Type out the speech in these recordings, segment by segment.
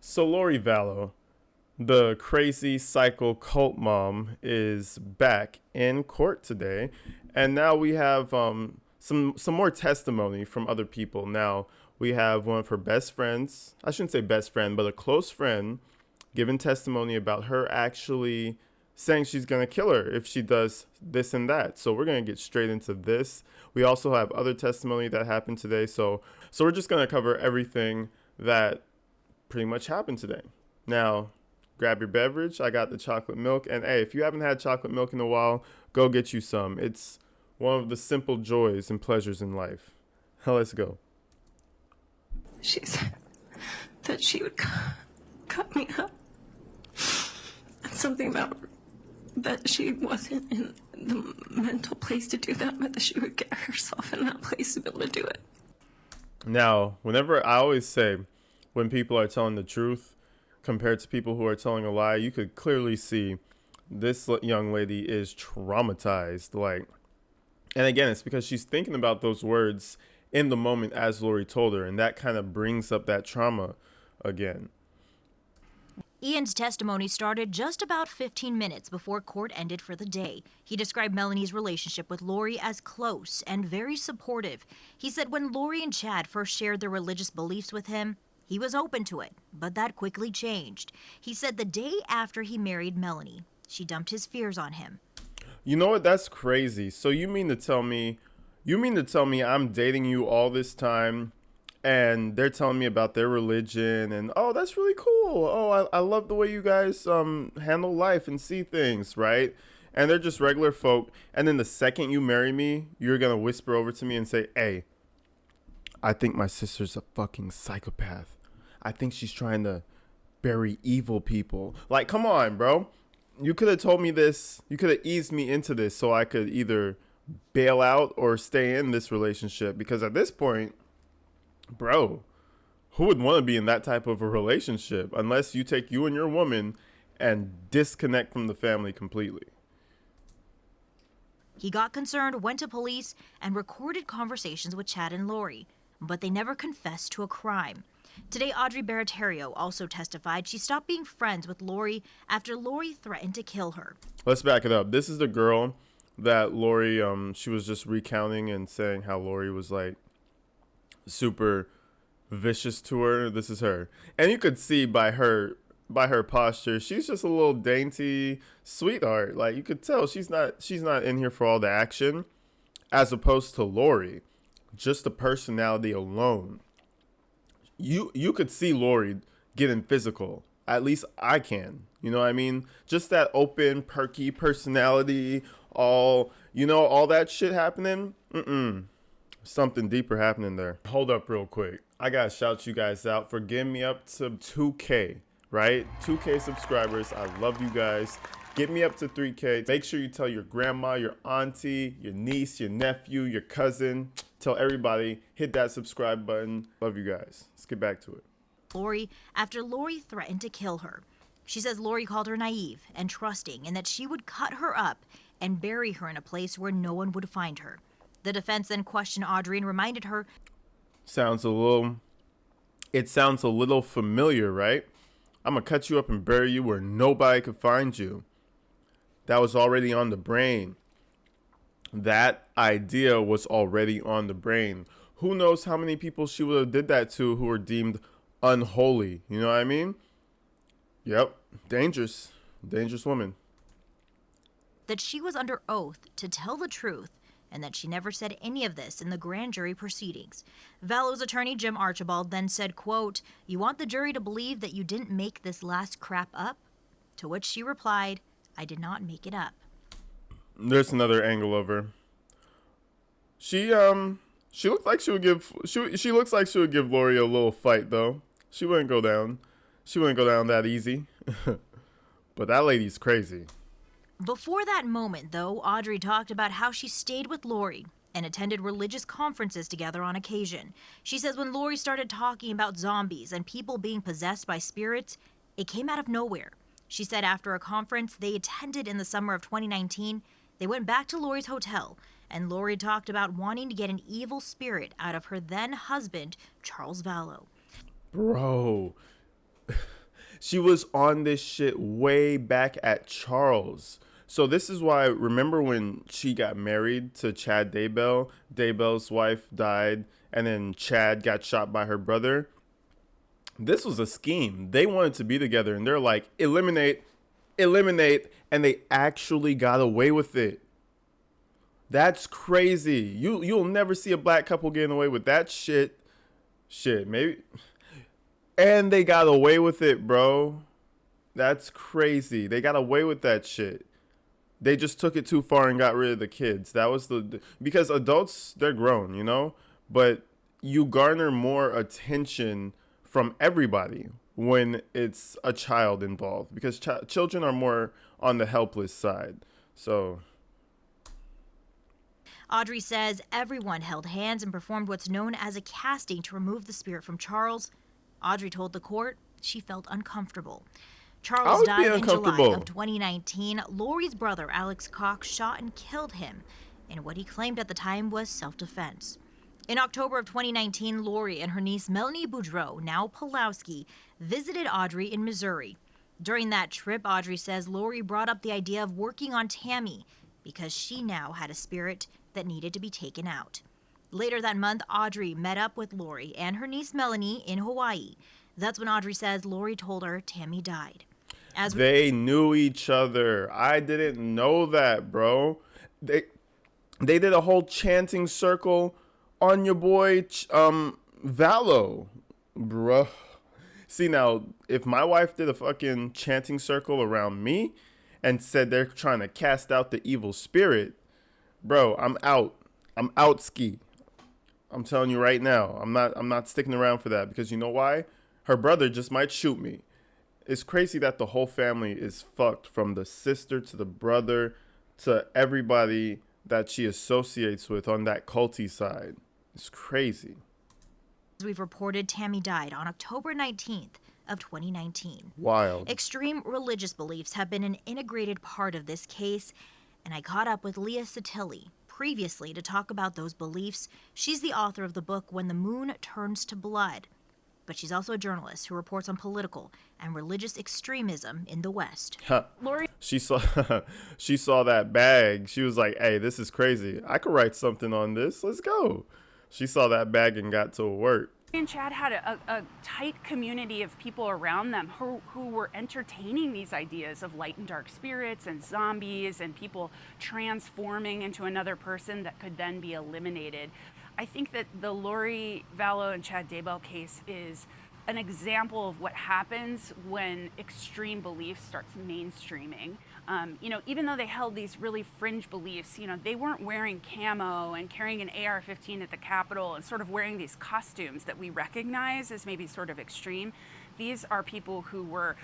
So Lori Vallow, the crazy psycho cult mom, is back in court today, and now we have some more testimony from other people. Now we have one of her best friends. I shouldn't say best friend, but a close friend, giving testimony about her actually saying she's gonna kill her if she does this and that. So we're gonna get straight into this. We also have other testimony that happened today. So we're just gonna cover everything that pretty much happened today. Now, grab your beverage. I got the chocolate milk. And hey, if you haven't had chocolate milk in a while, go get you some. It's one of the simple joys and pleasures in life. Let's go. She said that she would cut me up. And something about that she wasn't in the mental place to do that, but that she would get herself in that place to be able to do it. Now, whenever I always say when people are telling the truth compared to people who are telling a lie, you could clearly see this young lady is traumatized. And again, it's because she's thinking about those words in the moment as Lori told her, and that kind of brings up that trauma again. Ian's testimony started just about 15 minutes before court ended for the day. He described Melanie's relationship with Lori as close and very supportive. He said when Lori and Chad first shared their religious beliefs with him, he was open to it, but that quickly changed. He said the day after he married Melanie, she dumped his fears on him. You know what? That's crazy. So you mean to tell me I'm dating you all this time and they're telling me about their religion and, oh, that's really cool. Oh, I love the way you guys handle life and see things, right? And they're just regular folk. And then the second you marry me, you're going to whisper over to me and say, hey, I think my sister's a fucking psychopath. I think she's trying to bury evil people. Like, come on, bro. You could have told me this. You could have eased me into this so I could either bail out or stay in this relationship. Because at this point, bro, who would want to be in that type of a relationship unless you take you and your woman and disconnect from the family completely? He got concerned, went to police, and recorded conversations with Chad and Lori, but they never confessed to a crime. Today, Audrey Baratario also testified she stopped being friends with Lori after Lori threatened to kill her. Let's back it up. This is the girl that Lori, she was just recounting and saying how Lori was like super vicious to her. This is her. And you could see by her posture, she's just a little dainty sweetheart. Like, you could tell she's not in here for all the action, as opposed to Lori. Just the personality alone. You could see Lori getting physical. At least I can. You know what I mean? Just that open, perky personality, all that shit happening. Something deeper happening there. Hold up real quick. I gotta shout you guys out for getting me up to 2K, right? 2K subscribers. I love you guys. Get me up to 3K. Make sure you tell your grandma, your auntie, your niece, your nephew, your cousin. Tell everybody, hit that subscribe button. Love you guys. Let's get back to it. Lori, after Lori threatened to kill her. She says Lori called her naive and trusting and that she would cut her up and bury her in a place where no one would find her. The defense then questioned Audrey and reminded her. It sounds a little familiar, right? I'm gonna cut you up and bury you where nobody could find you. That was already on the brain. That idea was already on the brain. Who knows how many people she would have did that to who were deemed unholy. You know what I mean? Yep. Dangerous woman. That she was under oath to tell the truth and that she never said any of this in the grand jury proceedings. Vallow's attorney, Jim Archibald, then said, quote, "You want the jury to believe that you didn't make this last crap up?" To which she replied, "I did not make it up." There's another angle of her. She looks like she would give Lori a little fight though. She wouldn't go down that easy. But that lady's crazy. Before that moment, though, Audrey talked about how she stayed with Lori and attended religious conferences together on occasion. She says when Lori started talking about zombies and people being possessed by spirits, it came out of nowhere. She said after a conference they attended in the summer of 2019, they went back to Lori's hotel, and Lori talked about wanting to get an evil spirit out of her then husband, Charles Vallow. Bro, She was on this shit way back at Charles. So this is why, remember when she got married to Chad Daybell? Daybell's wife died, and then Chad got shot by her brother. This was a scheme. They wanted to be together, and they're like, eliminate, and they actually got away with it. That's crazy. You'll never see a black couple getting away with that shit. Shit, maybe. And they got away with it, bro. That's crazy. They got away with that shit. They just took it too far and got rid of the kids. That was because adults, they're grown, you know? But you garner more attention from everybody when it's a child involved, because children are more on the helpless side. So Audrey says everyone held hands and performed what's known as a casting to remove the spirit from Charles. Audrey told the court she felt uncomfortable. Charles died in July of 2019. Lori's brother, Alex Cox, shot and killed him in what he claimed at the time was self-defense. In October of 2019, Lori and her niece Melanie Boudreau, now Pulowski, visited Audrey in Missouri. During that trip, Audrey says Lori brought up the idea of working on Tammy because she now had a spirit that needed to be taken out. Later that month, Audrey met up with Lori and her niece Melanie in Hawaii. That's when Audrey says Lori told her Tammy died. They knew each other. I didn't know that, bro. They did a whole chanting circle on your boy Vallow, bro. See, now, if my wife did a fucking chanting circle around me and said they're trying to cast out the evil spirit, bro, I'm out. I'm out ski. I'm telling you right now. I'm not sticking around for that, because you know why? Her brother just might shoot me. It's crazy that the whole family is fucked, from the sister to the brother to everybody that she associates with on that culty side. It's crazy. As we've reported, Tammy died on October 19th of 2019. Wild. Extreme religious beliefs have been an integrated part of this case, and I caught up with Leah Satilli previously to talk about those beliefs. She's the author of the book When the Moon Turns to Blood, but she's also a journalist who reports on political and religious extremism in the West. Lori, She saw that bag. She was like, "Hey, this is crazy. I could write something on this. Let's go." She saw that bag and got to work. and Chad had a tight community of people around them who were entertaining these ideas of light and dark spirits and zombies and people transforming into another person that could then be eliminated. I think that the Lori Vallow and Chad Daybell case is an example of what happens when extreme belief starts mainstreaming. Even though they held these really fringe beliefs, they weren't wearing camo and carrying an AR-15 at the Capitol and sort of wearing these costumes that we recognize as maybe sort of extreme. These are people who were,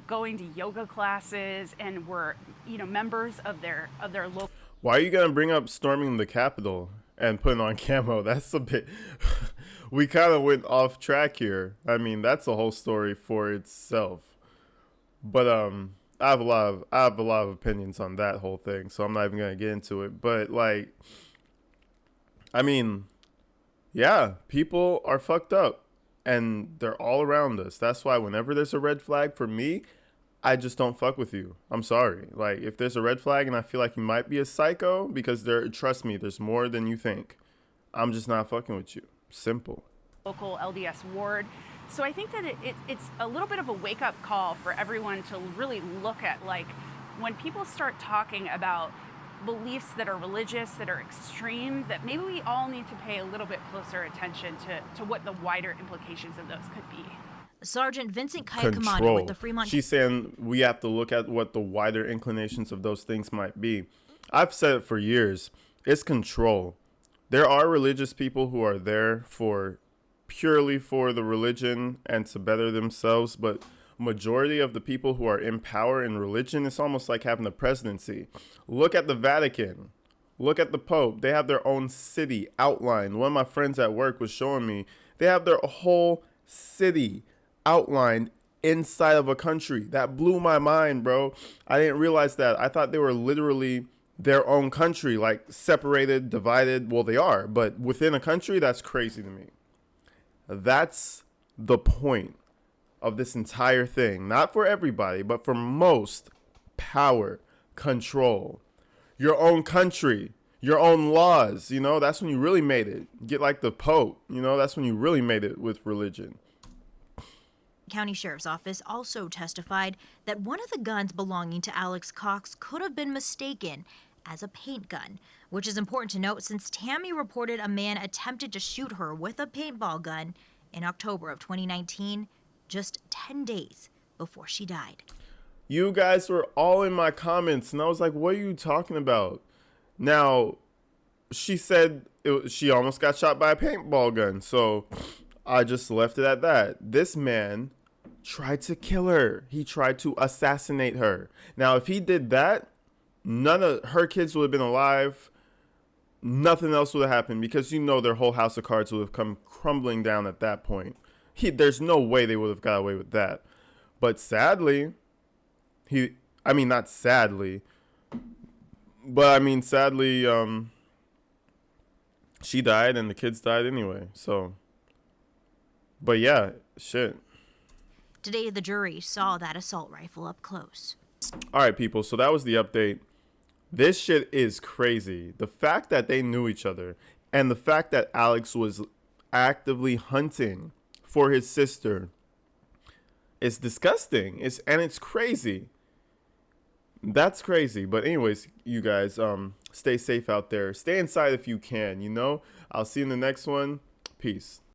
going to yoga classes and were, members of their local. Why are you gonna bring up storming the Capitol and putting on camo? That's a bit. We kind of went off track here. I mean, that's a whole story for itself. But I have a lot of opinions on that whole thing, so I'm not even gonna get into it. But yeah, people are fucked up, and they're all around us. That's why whenever there's a red flag for me, I just don't fuck with you. I'm sorry. If there's a red flag and I feel like you might be a psycho, because trust me, there's more than you think, I'm just not fucking with you. Simple. Local LDS ward. So I think that it's a little bit of a wake-up call for everyone to really look at, when people start talking about beliefs that are religious, that are extreme, that maybe we all need to pay a little bit closer attention to what the wider implications of those could be. Sergeant Vincent Kaikamani with the Fremont. She's saying we have to look at what the wider inclinations of those things might be. I've said it for years. It's control. There are religious people who are there purely for the religion and to better themselves, but majority of the people who are in power in religion, it's almost like having the presidency. Look at the Vatican. Look at the Pope. They have their own city outlined. One of my friends at work was showing me they have their whole city outlined inside of a country. That blew my mind, bro. I didn't realize that. I thought they were literally their own country, separated, divided. Well, they are, but within a country, that's crazy to me. That's the point of this entire thing, not for everybody, but for most, power, control, your own country, your own laws. You know, that's when you really made it. Get like the Pope, you know, that's when you really made it with religion. County Sheriff's Office also testified that one of the guns belonging to Alex Cox could have been mistaken as a paint gun, which is important to note since Tammy reported a man attempted to shoot her with a paintball gun in October of 2019, just 10 days before she died. You guys were all in my comments, and I was like, what are you talking about? Now, she said she almost got shot by a paintball gun, so I just left it at that. This man tried to kill her. He tried to assassinate her. Now, if he did that, none of her kids would have been alive. Nothing else would have happened because you know their whole house of cards would have come crumbling down at that point. There's no way they would have got away with that. But sadly, not sadly, but sadly, she died and the kids died anyway. So, but yeah, shit. Today, the jury saw that assault rifle up close. All right, people. So that was the update. This shit is crazy. The fact that they knew each other and the fact that Alex was actively hunting for his sister is disgusting. It's crazy. That's crazy. But anyways, you guys, stay safe out there. Stay inside if you can, you know? I'll see you in the next one. Peace.